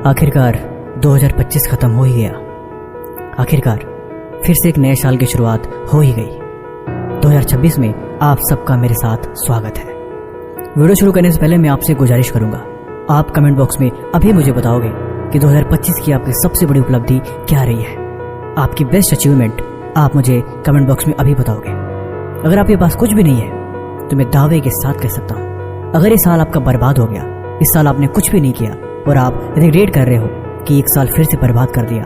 आखिरकार 2025 खत्म हो ही गया। आखिरकार फिर से एक नए साल की शुरुआत हो ही गई। 2026 में आप सबका मेरे साथ स्वागत है। वीडियो शुरू करने से पहले मैं आपसे गुजारिश करूंगा, आप कमेंट बॉक्स में अभी मुझे बताओगे कि 2025 की आपकी सबसे बड़ी उपलब्धि क्या रही है। आपकी बेस्ट अचीवमेंट आप मुझे कमेंट बॉक्स में अभी बताओगे। अगर आपके पास कुछ भी नहीं है तो मैं दावे के साथ कह सकता हूँ, अगर ये साल आपका बर्बाद हो गया, इस साल आपने कुछ भी नहीं किया और आप रिग्रेट कर रहे हो कि एक साल फिर से बर्बाद कर दिया,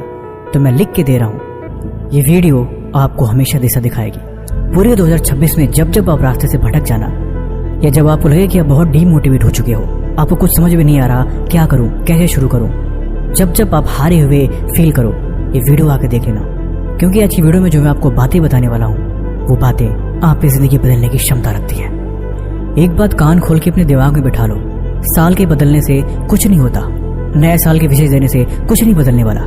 तो मैं लिख के दे रहा हूँ, ये वीडियो आपको हमेशा दिशा दिखाएगी। पूरे 2026 में जब जब आप रास्ते से भटक जाना या जब आपको लगे कि आप बहुत डीमोटिवेट हो चुके हो, आपको कुछ समझ में नहीं आ रहा क्या करूं, कैसे शुरू करूं, जब जब आप हारे हुए फील करो, ये वीडियो आके देख लेना, क्योंकि आज की वीडियो में जो मैं आपको बातें बताने वाला हूँ वो बातें आपकी जिंदगी बदलने की क्षमता रखती है। एक बात कान खोल के अपने दिमाग में बिठा लो, साल के बदलने से कुछ नहीं होता, नए साल के विशेष देने से कुछ नहीं बदलने वाला।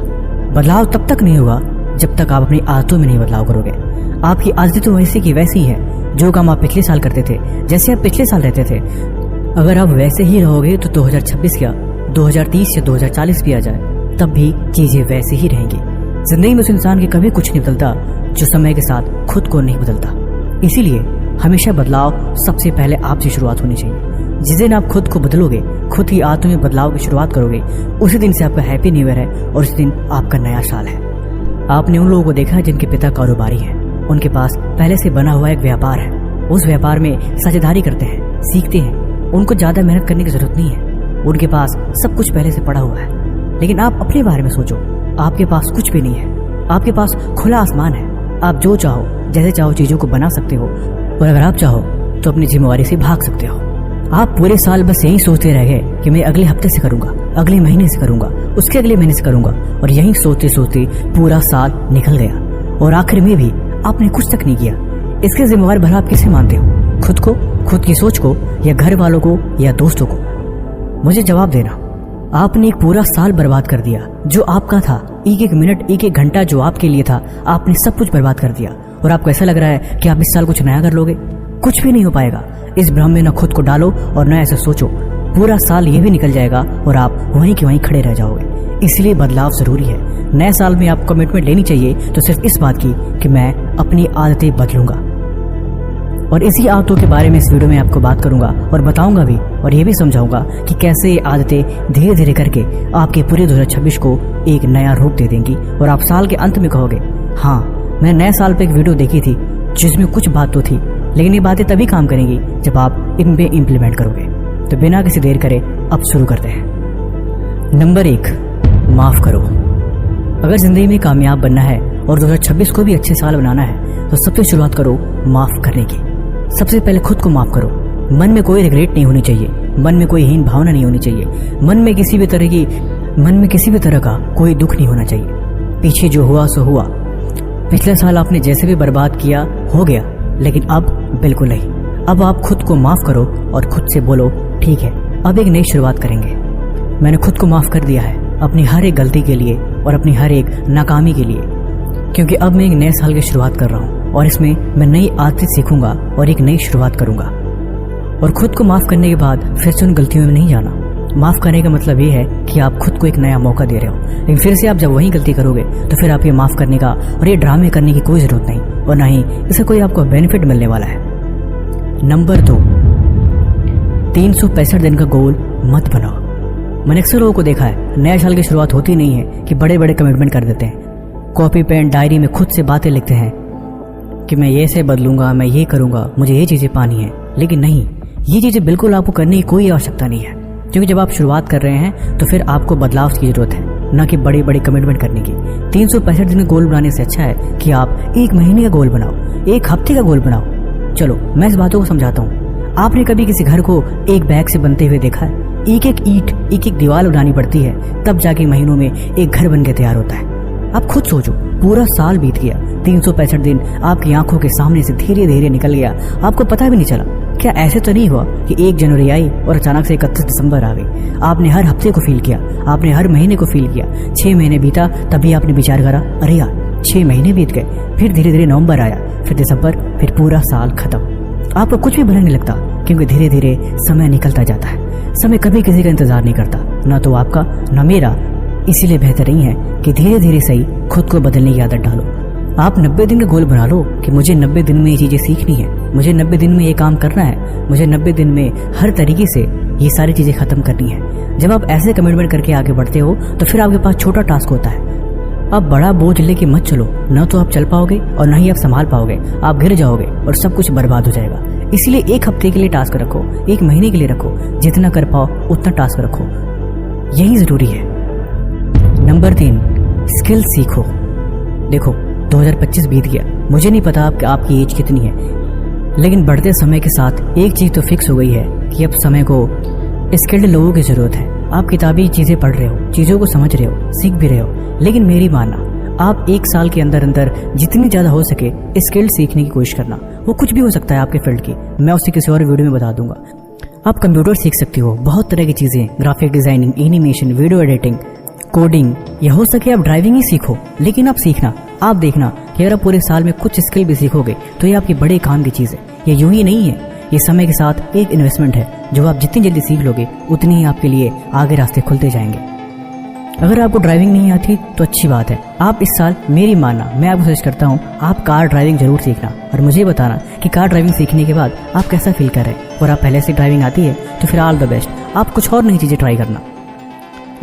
बदलाव तब तक नहीं होगा जब तक आप अपनी आदतों में नहीं बदलाव करोगे। आपकी आदतें तो वैसी की वैसी है, जो काम आप पिछले साल करते थे, जैसे आप पिछले साल रहते थे, अगर आप वैसे ही रहोगे तो 2026 क्या 2030 या 2040 भी आ जाए तब भी चीजें वैसे ही रहेंगी। जिंदगी में उस इंसान के कभी कुछ नहीं बदलता जो समय के साथ खुद को नहीं बदलता। इसीलिए हमेशा बदलाव सबसे पहले आपसे शुरुआत होनी चाहिए। जिस दिन आप खुद को बदलोगे, खुद की आदतों में बदलाव की शुरुआत करोगे, उसी दिन से आपका हैप्पी न्यू ईयर है और उस दिन आपका नया साल है। आपने उन लोगों को देखा है जिनके पिता कारोबारी हैं, उनके पास पहले से बना हुआ एक व्यापार है, उस व्यापार में साझेदारी करते हैं, सीखते हैं, उनको ज्यादा मेहनत करने की जरूरत नहीं है, उनके पास सब कुछ पहले से पड़ा हुआ है। लेकिन आप अपने बारे में सोचो, आपके पास कुछ भी नहीं है, आपके पास खुला आसमान है, आप जो चाहो जैसे चाहो चीजों को बना सकते हो और अगर आप चाहो तो अपनी जिम्मेवारी से भाग सकते हो। आप पूरे साल बस यही सोचते रह गए कि मैं अगले हफ्ते से करूंगा, अगले महीने से करूंगा, उसके अगले महीने से करूंगा, और यही सोचते सोचते पूरा साल निकल गया और आखिर में भी आपने कुछ तक नहीं किया। इसके जिम्मेवार भला आप किसे मानते हो, खुद को, खुद की सोच को, या घर वालों को, या दोस्तों को? मुझे जवाब देना। आपने एक पूरा साल बर्बाद कर दिया जो आपका था, एक एक मिनट, एक एक घंटा जो आपके लिए था, आपने सब कुछ बर्बाद कर दिया। और आपको ऐसा लग रहा है कि आप इस साल कुछ नया कर लोगे, कुछ भी नहीं हो पाएगा। इस भ्रम में न खुद को डालो और न ऐसा सोचो, पूरा साल ये भी निकल जाएगा और आप वहीं के वहीं खड़े रह जाओगे। इसलिए बदलाव जरूरी है। नए साल में आपको कमिटमेंट लेनी चाहिए तो सिर्फ इस बात की कि मैं अपनी आदतें बदलूंगा, और इसी आदतों के बारे में इस वीडियो में आपको बात करूंगा और बताऊंगा भी, और ये भी समझाऊंगा कि कैसे ये आदतें धीरे धीरे करके आपके पूरे 2026 को एक नया रूप दे देंगी और आप साल के अंत में कहोगे, हाँ मैंने नए साल पे एक वीडियो देखी थी जिसमें कुछ बात तो थी, लेकिन ये बातें तभी काम करेंगी जब आप इन पे इम्प्लीमेंट करोगे। तो बिना किसी देर करे अब शुरू करते हैं। नंबर 1, माफ करो। अगर जिंदगी में कामयाब बनना है और 2026 को भी अच्छे साल बनाना है तो सबसे शुरुआत करो माफ करने की। सबसे पहले खुद को माफ करो। मन में कोई रिग्रेट नहीं होनी चाहिए, मन में कोई हीन भावना नहीं होनी चाहिए, मन में किसी भी तरह का कोई दुख नहीं होना चाहिए। पीछे जो हुआ सो हुआ, पिछले साल आपने जैसे भी बर्बाद किया हो गया, लेकिन अब बिल्कुल नहीं। अब आप खुद को माफ करो और खुद से बोलो, ठीक है अब एक नई शुरुआत करेंगे। मैंने खुद को माफ कर दिया है अपनी हर एक गलती के लिए और अपनी हर एक नाकामी के लिए, क्योंकि अब मैं एक नए साल की शुरुआत कर रहा हूँ और इसमें मैं नई आदतें सीखूंगा और एक नई शुरुआत करूंगा। और खुद को माफ करने के बाद फिर से उन गलतियों में नहीं जाना। माफ करने का मतलब ये है कि आप खुद को एक नया मौका दे रहे हो, लेकिन फिर से आप जब वही गलती करोगे तो फिर आप ये माफ करने का और ये ड्रामे करने की कोई जरूरत नहीं, और ना ही इससे कोई आपको बेनिफिट मिलने वाला है। नंबर 2, 365 दिन का गोल मत बनाओ। मैंने अक्सर लोगों को देखा है, नए साल की शुरुआत होती नहीं है कि बड़े बड़े कमिटमेंट कर देते हैं, कॉपी पेन डायरी में खुद से बातें लिखते हैं कि मैं ये से बदलूंगा, मैं ये करूंगा, मुझे ये चीजें पानी है। लेकिन नहीं, ये चीजें बिल्कुल आपको करने की कोई आवश्यकता नहीं है, क्योंकि जब आप शुरुआत कर रहे हैं तो फिर आपको बदलाव की जरूरत है, ना कि बड़ी बड़ी कमिटमेंट करने की। 365 दिन का गोल बनाने से अच्छा है कि आप एक महीने का गोल बनाओ, एक हफ्ते का गोल बनाओ। चलो मैं इस बातों को समझाता हूँ। आपने कभी किसी घर को एक बैग से बनते हुए देखा है? एक एक ईंट, एक एक दीवार उठानी पड़ती है, तब जाके महीनों में एक घर बन के तैयार होता है। आप खुद सोचो, पूरा साल बीत गया, 365 दिन आपकी आंखों के सामने से धीरे धीरे निकल गया, आपको पता भी नहीं चला। क्या ऐसे तो नहीं हुआ कि 1 जनवरी आई और अचानक से 31 दिसंबर आ गई? आपने हर हफ्ते को फील किया, आपने हर महीने को फील किया। 6 महीने बीता, तभी आपने विचार करा, अरे यार 6 महीने बीत गए। फिर धीरे धीरे नवंबर आया, फिर दिसंबर, फिर पूरा साल खत्म। आपको कुछ भी बुरा नहीं लगता, क्योंकि धीरे धीरे समय निकलता जाता है। समय कभी किसी का इंतजार नहीं करता, ना तो आपका, ना मेरा, इसीलिए बेहतर नहीं है कि धीरे धीरे सही खुद को बदलने की आदत डालो। आप 90 दिन का गोल बना लो कि मुझे 90 दिन में ये चीज़ें सीखनी है, मुझे 90 दिन में ये काम करना है, मुझे 90 दिन में हर तरीके से ये सारी चीज़ें खत्म करनी है। जब आप ऐसे कमिटमेंट करके आगे बढ़ते हो तो फिर आपके पास छोटा टास्क होता है। आप बड़ा बोझ लेके मत चलो, न तो आप चल पाओगे और न ही आप संभाल पाओगे। आप गिर जाओगे और सब कुछ बर्बाद हो जाएगा। इसीलिए एक हफ्ते के लिए टास्क रखो, एक महीने के लिए रखो, जितना कर पाओ उतना टास्क रखो, यही जरूरी है। नंबर 3, स्किल सीखो। देखो 2025 बीत गया, मुझे नहीं पता आपकी एज कितनी है, लेकिन बढ़ते समय के साथ एक चीज तो फिक्स हो गई है कि अब समय को स्किल्ड लोगों की जरूरत है। आप किताबी चीजें पढ़ रहे हो, चीजों को समझ रहे हो, सीख भी रहे हो, लेकिन मेरी मानना, आप 1 साल के अंदर अंदर जितनी ज्यादा हो सके स्किल्ड सीखने की कोशिश करना। वो कुछ भी हो सकता है आपके फील्ड की, मैं उसे किसी और वीडियो में बता दूंगा। आप कंप्यूटर सीख सकते हो, बहुत तरह की चीजें, graphic designing, animation, video editing, coding, या हो सके आप ड्राइविंग ही सीखो। लेकिन आप सीखना, आप देखना कि अगर आप पूरे साल में कुछ स्किल भी सीखोगे तो ये आपके बड़े काम की चीज है। ये यूं ही नहीं है, ये समय के साथ एक इन्वेस्टमेंट है। जो आप जितनी जल्दी सीख लोगे उतनी ही आपके लिए आगे रास्ते खुलते जाएंगे। अगर आपको ड्राइविंग नहीं आती तो अच्छी बात है, आप इस साल, मेरी मानना, मैं आपको सजेस्ट करता हूँ, आप कार ड्राइविंग जरूर सीखना और मुझे बताना कि कार ड्राइविंग सीखने के बाद आप कैसा फील कर रहे हैं। और आप पहले से ड्राइविंग आती है तो फिर ऑल द बेस्ट, आप कुछ और नई चीजें ट्राई करना।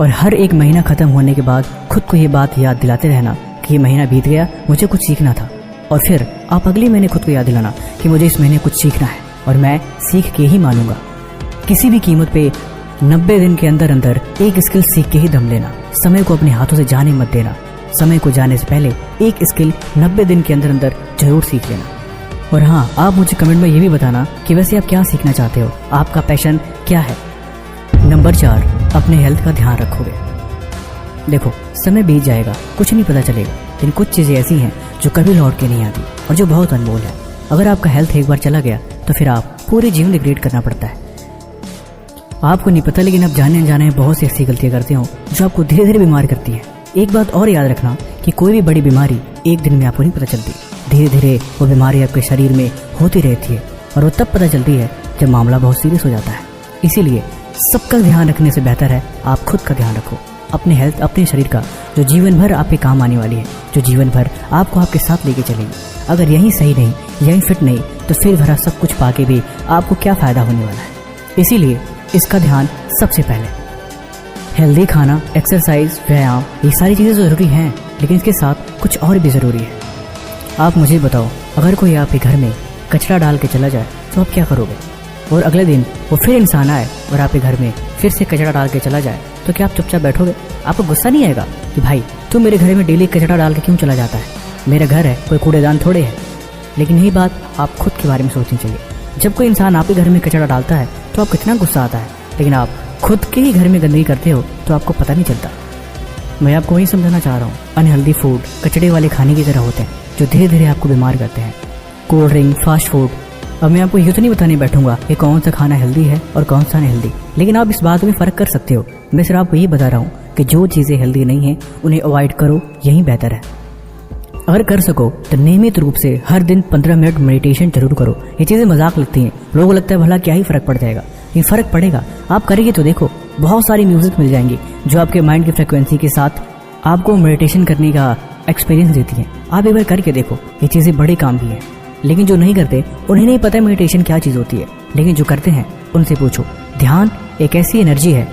और हर एक महीना खत्म होने के बाद खुद को ये बात याद दिलाते रहना कि ये महीना बीत गया, मुझे कुछ सीखना था। और फिर आप अगले महीने खुद को याद दिलाना कि मुझे इस महीने कुछ सीखना है और मैं सीख के ही मानूंगा। किसी भी कीमत पे 90 दिन के अंदर अंदर एक स्किल सीख के ही दम लेना। समय को अपने हाथों से जाने मत देना। समय को जाने से पहले एक स्किल 90 दिन के अंदर अंदर जरूर सीख लेना। और हाँ, आप मुझे कमेंट में ये भी बताना कि वैसे आप क्या सीखना चाहते हो, आपका पैशन क्या है। नंबर 4, अपने हेल्थ का ध्यान रखोगे। देखो समय बीत जाएगा, कुछ नहीं पता चलेगा, लेकिन कुछ चीजें ऐसी हैं जो कभी लौट के नहीं आती और जो बहुत अनमोल है। अगर आपका हेल्थ एक बार चला गया तो फिर आप पूरे जीवन रिग्रेट करना पड़ता है। आपको नहीं पता, लेकिन आप जाने अनजाने में बहुत सी ऐसी गलतियां करते हो जो आपको धीरे धीरे बीमार करती है। एक बात और याद रखना कि कोई भी बड़ी बीमारी एक दिन में आपको नहीं पता चलती, धीरे धीरे वो बीमारी आपके शरीर में होती रहती है और वो तब पता चलती है जब मामला बहुत सीरियस हो जाता है। इसीलिए सबका ध्यान रखने से बेहतर है आप खुद का ध्यान रखो, अपने हेल्थ, अपने शरीर का, जो जीवन भर आपके काम आने वाली है, जो जीवन भर आपको आपके साथ लेके चलेगी। अगर यही सही नहीं, यही फिट नहीं, तो फिर भरा सब कुछ पाके भी आपको क्या फायदा होने वाला है। इसीलिए इसका ध्यान सबसे पहले। हेल्दी खाना, एक्सरसाइज, व्यायाम, ये सारी चीजें जरूरी हैं, लेकिन इसके साथ कुछ और भी जरूरी है। आप मुझे बताओ, अगर कोई आपके घर में कचरा डाल के चला जाए तो आप क्या करोगे? और अगले दिन वो फिर इंसान आए और आपके घर में फिर से कचरा डाल के चला जाए तो क्या आप चुपचाप बैठोगे? आपको गुस्सा नहीं आएगा कि भाई तू मेरे घर में डेली कचरा डाल के क्यों चला जाता है? मेरा घर है, कोई कूड़ेदान थोड़े है। लेकिन यही बात आप खुद के बारे में सोचनी चाहिए। जब कोई इंसान आपके घर में कचरा डालता है तो आप कितना गुस्सा आता है, लेकिन आप खुद के ही घर में गंदगी करते हो तो आपको पता नहीं चलता। मैं आपको वही समझाना चाह रहा हूँ, अनहेल्दी फूड कचड़े वाले खाने की तरह होते हैं जो धीरे धीरे आपको बीमार करते हैं। Cold drink, fast food. अब मैं आपको ये तो नहीं बताने बैठूंगा कि कौन सा खाना हेल्दी है और कौन सा अनहेल्दी, लेकिन आप इस बात में फर्क कर सकते हो। मैं सिर्फ आपको यही बता रहा हूँ कि जो चीजें हेल्दी नहीं है उन्हें अवॉइड करो, यही बेहतर है। अगर कर सको तो नियमित रूप से हर दिन 15 मिनट मेडिटेशन जरूर करो। ये चीजें मजाक लगती हैं, लोगों को लगता है भला क्या ही फर्क पड़ जाएगा। ये फर्क पड़ेगा, आप करेंगे तो देखो बहुत सारी म्यूजिक मिल जाएंगी जो आपके माइंड की फ्रिक्वेंसी के साथ आपको मेडिटेशन करने का एक्सपीरियंस देती है। आप एक बार करके देखो, ये चीजें बड़े काम की है। लेकिन जो नहीं करते उन्हें नहीं पता मेडिटेशन क्या चीज होती है, लेकिन जो करते हैं उनसे पूछो। ध्यान एक ऐसी एनर्जी है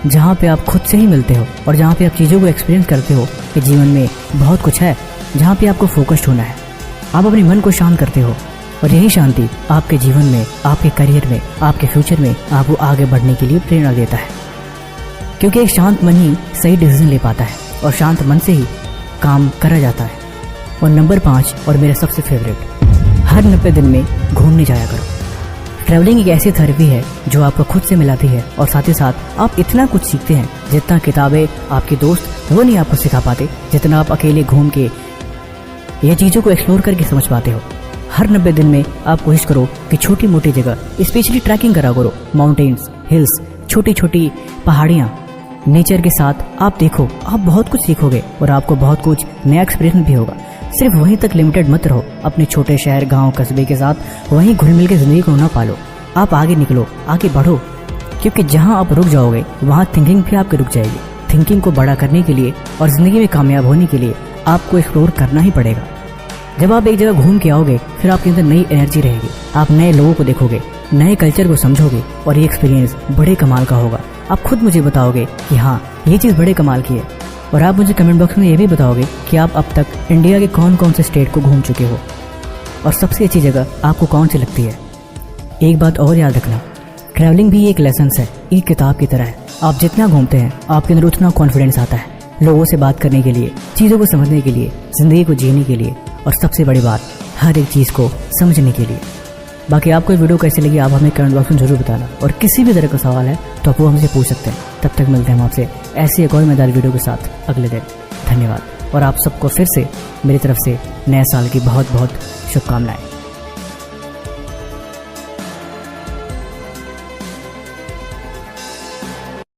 जहाँ पे आप खुद से ही मिलते हो और जहाँ पे आप चीजों को एक्सपीरियंस करते हो कि जीवन में बहुत कुछ है जहाँ पे आपको फोकस्ड होना है। आप अपने मन को शांत करते हो और यही शांति आपके जीवन में, आपके करियर में, आपके फ्यूचर में आपको आगे बढ़ने के लिए प्रेरणा देता है। क्योंकि एक शांत मन ही सही डिसीजन ले पाता है और शांत मन से ही काम करा जाता है। और नंबर 5 और मेरा सबसे फेवरेट, हर 90 दिन में घूमने जाया करो। ट्रैवलिंग एक ऐसी थेरेपी है जो आपको खुद से मिलाती है और साथ ही साथ आप इतना कुछ सीखते हैं जितना किताबें, आपके दोस्त वो नहीं आपको सिखा पाते, जितना आप अकेले घूम के ये चीजों को एक्सप्लोर करके समझ पाते हो। हर 90 दिन में आप कोशिश करो कि छोटी मोटी जगह, स्पेशली ट्रैकिंग करा करो, माउंटेन्स, हिल्स, छोटी छोटी पहाड़ियाँ, नेचर के साथ आप देखो, आप बहुत कुछ सीखोगे और आपको बहुत कुछ नया एक्सपीरियंस भी होगा। सिर्फ वहीं तक लिमिटेड मत रहो, अपने छोटे शहर, गांव, कस्बे के साथ वहीं घुल मिल के जिंदगी को ना पालो। आप आगे निकलो, आगे बढ़ो, क्योंकि जहां आप रुक जाओगे वहां थिंकिंग भी आपकी रुक जाएगी। थिंकिंग को बड़ा करने के लिए और ज़िंदगी में कामयाब होने के लिए आपको एक्सप्लोर करना ही पड़ेगा। जब आप एक जगह घूम के आओगे फिर आपके अंदर नई एनर्जी रहेगी, आप नए लोगों को देखोगे, नए कल्चर को समझोगे और ये एक्सपीरियंस बड़े कमाल का होगा। आप खुद मुझे बताओगे कि हाँ ये चीज़ बड़े कमाल की है, और आप मुझे कमेंट बॉक्स में ये भी बताओगे कि आप अब तक इंडिया के कौन कौन से स्टेट को घूम चुके हो और सबसे अच्छी जगह आपको कौन सी लगती है। एक बात और याद रखना, ट्रैवलिंग भी एक लेसन है, एक किताब की तरह है। आप जितना घूमते हैं आपके अंदर उतना कॉन्फिडेंस आता है, लोगों से बात करने के लिए, चीज़ों को समझने के लिए, ज़िंदगी को जीने के लिए और सबसे बड़ी बात हर एक चीज़ को समझने के लिए। बाकी आपको ये वीडियो कैसी लगी आप हमें कमेंट बॉक्स में जरूर बताना, और किसी भी तरह का सवाल है तो आप वो हमसे पूछ सकते हैं। तब तक मिलते हैं हम आपसे ऐसी एक और मजेदार वीडियो के साथ अगले दिन। धन्यवाद, और आप सबको फिर से मेरी तरफ से नए साल की बहुत बहुत शुभकामनाएं।